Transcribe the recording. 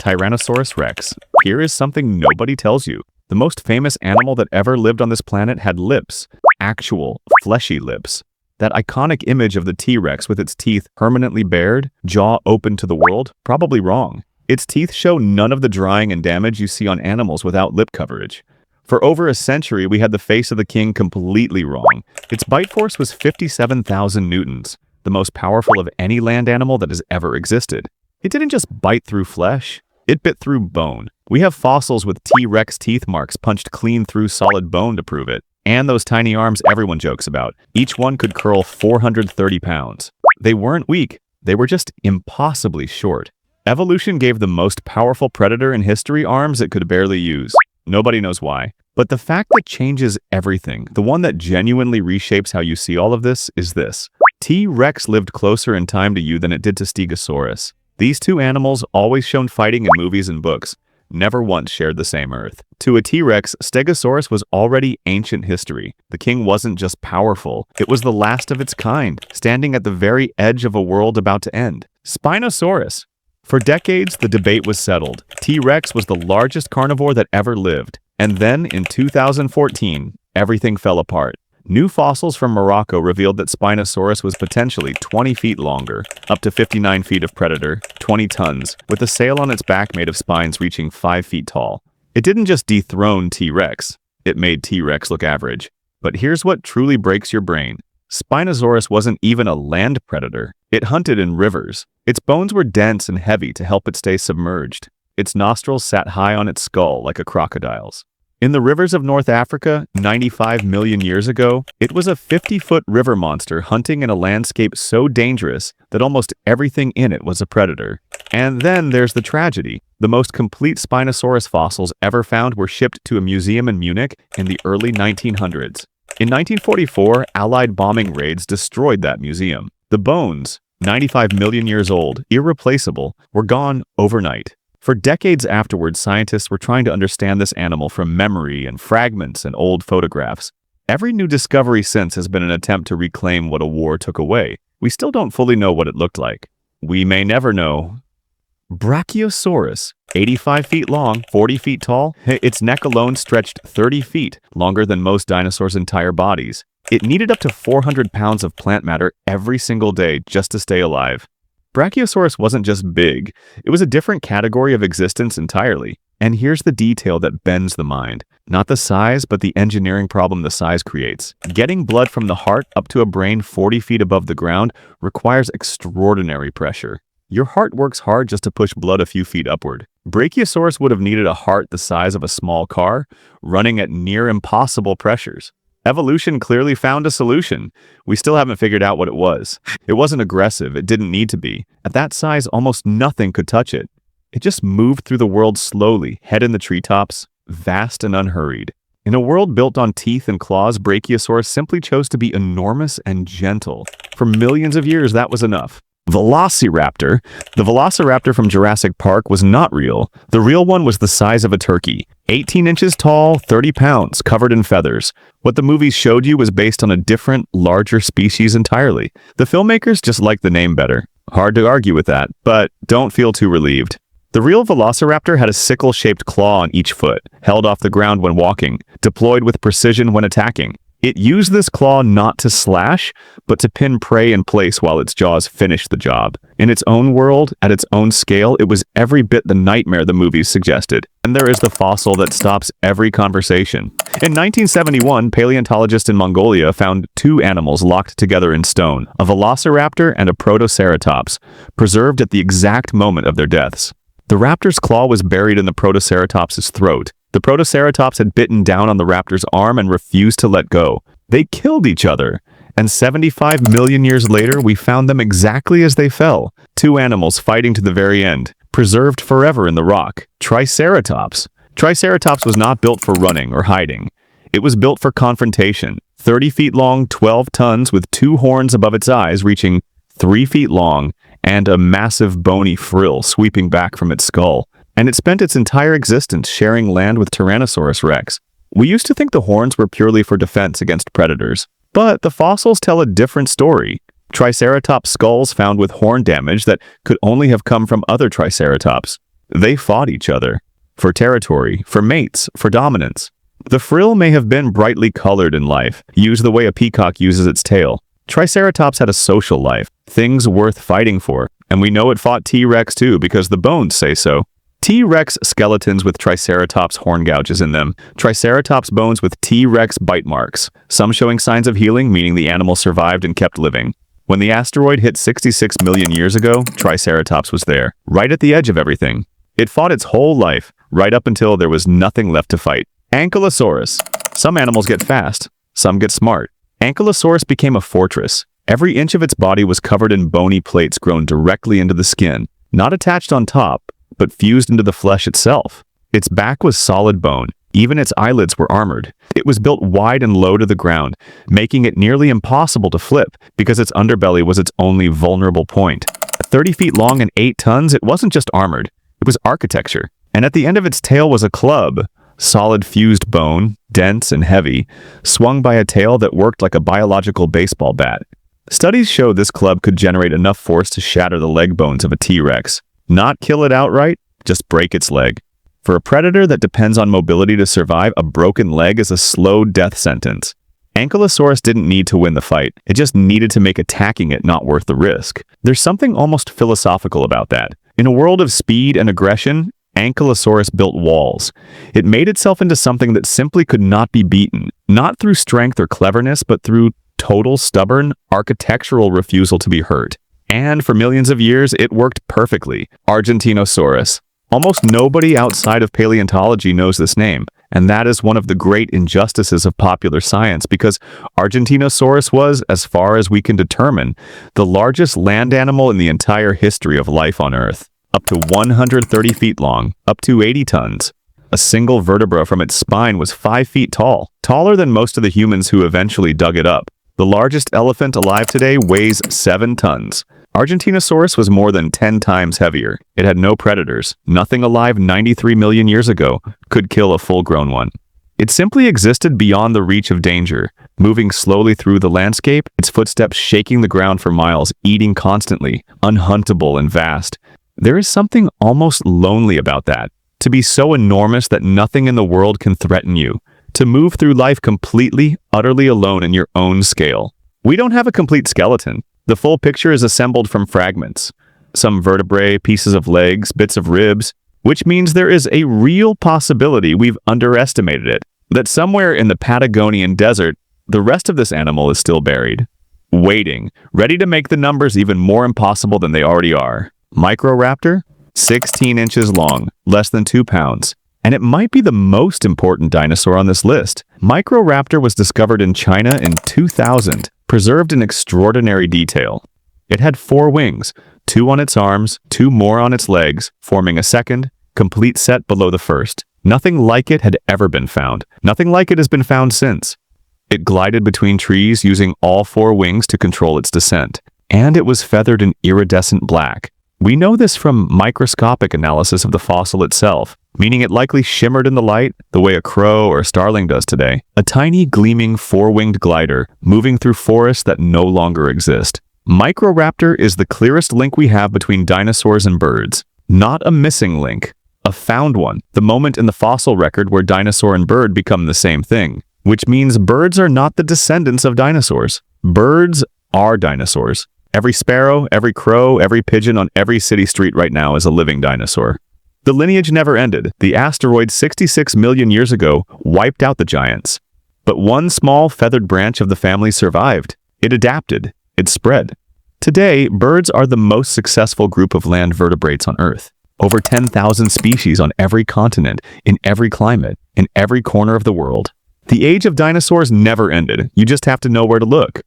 Tyrannosaurus rex. Here is something nobody tells you. The most famous animal that ever lived on this planet had lips. Actual, fleshy lips. That iconic image of the T-Rex with its teeth permanently bared, jaw open to the world, probably wrong. Its teeth show none of the drying and damage you see on animals without lip coverage. For over a century, we had the face of the king completely wrong. Its bite force was 57,000 newtons, the most powerful of any land animal that has ever existed. It didn't just bite through flesh, it bit through bone. We have fossils with T-Rex teeth marks punched clean through solid bone to prove it. And those tiny arms everyone jokes about. Each one could curl 430 pounds. They weren't weak, they were just impossibly short. Evolution gave the most powerful predator in history arms it could barely use. Nobody knows why. But the fact that changes everything, the one that genuinely reshapes how you see all of this, is this. T-Rex lived closer in time to you than it did to Stegosaurus. These two animals, always shown fighting in movies and books, never once shared the same Earth. To a T-Rex, Stegosaurus was already ancient history. The king wasn't just powerful, it was the last of its kind, standing at the very edge of a world about to end. Spinosaurus. For decades, the debate was settled. T-Rex was the largest carnivore that ever lived. And then, in 2014, everything fell apart. New fossils from Morocco revealed that Spinosaurus was potentially 20 feet longer, up to 59 feet of predator, 20 tons, with a sail on its back made of spines reaching 5 feet tall. It didn't just dethrone T-Rex, it made T-Rex look average. But here's what truly breaks your brain. Spinosaurus wasn't even a land predator. It hunted in rivers. Its bones were dense and heavy to help it stay submerged. Its nostrils sat high on its skull like a crocodile's. In the rivers of North Africa, 95 million years ago, it was a 50-foot river monster hunting in a landscape so dangerous that almost everything in it was a predator. And then there's the tragedy. The most complete Spinosaurus fossils ever found were shipped to a museum in Munich in the early 1900s. In 1944, Allied bombing raids destroyed that museum. The bones, 95 million years old, irreplaceable, were gone overnight. For decades afterwards, scientists were trying to understand this animal from memory and fragments and old photographs. Every new discovery since has been an attempt to reclaim what a war took away. We still don't fully know what it looked like. We may never know. Brachiosaurus, 85 feet long, 40 feet tall. Its neck alone stretched 30 feet, longer than most dinosaurs' entire bodies. It needed up to 400 pounds of plant matter every single day just to stay alive. Brachiosaurus wasn't just big, it was a different category of existence entirely. And here's the detail that bends the mind. Not the size, but the engineering problem the size creates. Getting blood from the heart up to a brain 40 feet above the ground requires extraordinary pressure. Your heart works hard just to push blood a few feet upward. Brachiosaurus would have needed a heart the size of a small car, running at near impossible pressures. Evolution clearly found a solution. We still haven't figured out what it was. It wasn't aggressive, it didn't need to be. At that size, almost nothing could touch it. It just moved through the world slowly, head in the treetops, vast and unhurried. In a world built on teeth and claws, Brachiosaurus simply chose to be enormous and gentle. For millions of years, that was enough. Velociraptor. The Velociraptor from Jurassic Park was not real. The real one was the size of a turkey. 18 inches tall, 30 pounds, covered in feathers. What the movies showed you was based on a different, larger species entirely. The filmmakers just liked the name better. Hard to argue with that, but don't feel too relieved. The real Velociraptor had a sickle-shaped claw on each foot, held off the ground when walking, deployed with precision when attacking. It used this claw not to slash, but to pin prey in place while its jaws finished the job. In its own world, at its own scale, it was every bit the nightmare the movies suggested. And there is the fossil that stops every conversation. In 1971, paleontologists in Mongolia found two animals locked together in stone, a velociraptor and a protoceratops, preserved at the exact moment of their deaths. The raptor's claw was buried in the protoceratops's throat. The protoceratops had bitten down on the raptor's arm and refused to let go. They killed each other. And 75 million years later, we found them exactly as they fell. Two animals fighting to the very end, preserved forever in the rock. Triceratops. Triceratops was not built for running or hiding. It was built for confrontation. 30 feet long, 12 tons, with two horns above its eyes reaching 3 feet long, and a massive bony frill sweeping back from its skull. And it spent its entire existence sharing land with Tyrannosaurus rex. We used to think the horns were purely for defense against predators, but the fossils tell a different story. Triceratops skulls found with horn damage that could only have come from other Triceratops. They fought each other. For territory, for mates, for dominance. The frill may have been brightly colored in life, used the way a peacock uses its tail. Triceratops had a social life, things worth fighting for, and we know it fought T-Rex too because the bones say so. T-Rex skeletons with Triceratops horn gouges in them, Triceratops bones with T-Rex bite marks, some showing signs of healing, meaning the animal survived and kept living. When the asteroid hit 66 million years ago, Triceratops was there, right at the edge of everything. It fought its whole life, right up until there was nothing left to fight. Ankylosaurus. Some animals get fast, some get smart. Ankylosaurus became a fortress. Every inch of its body was covered in bony plates grown directly into the skin, not attached on top, but fused into the flesh itself. Its back was solid bone. Even its eyelids were armored. It was built wide and low to the ground, making it nearly impossible to flip because its underbelly was its only vulnerable point. 30 feet long and 8 tons, it wasn't just armored. It was architecture. And at the end of its tail was a club. Solid fused bone, dense and heavy, swung by a tail that worked like a biological baseball bat. Studies show this club could generate enough force to shatter the leg bones of a T-Rex. Not kill it outright, just break its leg. For a predator that depends on mobility to survive, a broken leg is a slow death sentence. Ankylosaurus didn't need to win the fight. It just needed to make attacking it not worth the risk. There's something almost philosophical about that. In a world of speed and aggression, Ankylosaurus built walls. It made itself into something that simply could not be beaten, not through strength or cleverness, but through total, stubborn, architectural refusal to be hurt. And for millions of years, it worked perfectly. Argentinosaurus. Almost nobody outside of paleontology knows this name, and that is one of the great injustices of popular science because Argentinosaurus was, as far as we can determine, the largest land animal in the entire history of life on Earth. Up to 130 feet long, up to 80 tons. A single vertebra from its spine was 5 feet tall, taller than most of the humans who eventually dug it up. The largest elephant alive today weighs 7 tons. Argentinosaurus was more than 10 times heavier. It had no predators. Nothing alive 93 million years ago could kill a full-grown one. It simply existed beyond the reach of danger, moving slowly through the landscape, its footsteps shaking the ground for miles, eating constantly, unhuntable and vast. There is something almost lonely about that. To be so enormous that nothing in the world can threaten you. To move through life completely, utterly alone in your own scale. We don't have a complete skeleton. The full picture is assembled from fragments. Some vertebrae, pieces of legs, bits of ribs, which means there is a real possibility we've underestimated it. That somewhere in the Patagonian desert, the rest of this animal is still buried. Waiting, ready to make the numbers even more impossible than they already are. Microraptor? 16 inches long, less than 2 pounds. And it might be the most important dinosaur on this list. Microraptor was discovered in China in 2000, preserved in extraordinary detail. It had 4 wings, 2 on its arms, 2 more on its legs, forming a second, complete set below the first. Nothing like it had ever been found. Nothing like it has been found since. It glided between trees using all 4 wings to control its descent. And it was feathered in iridescent black. We know this from microscopic analysis of the fossil itself, meaning it likely shimmered in the light the way a crow or a starling does today. A tiny gleaming 4-winged glider moving through forests that no longer exist. Microraptor is the clearest link we have between dinosaurs and birds. Not a missing link, a found one. The moment in the fossil record where dinosaur and bird become the same thing, which means birds are not the descendants of dinosaurs. Birds are dinosaurs. Every sparrow, every crow, every pigeon on every city street right now is a living dinosaur. The lineage never ended. The asteroid 66 million years ago wiped out the giants. But one small feathered branch of the family survived. It adapted. It spread. Today, birds are the most successful group of land vertebrates on Earth. Over 10,000 species on every continent, in every climate, in every corner of the world. The age of dinosaurs never ended. You just have to know where to look.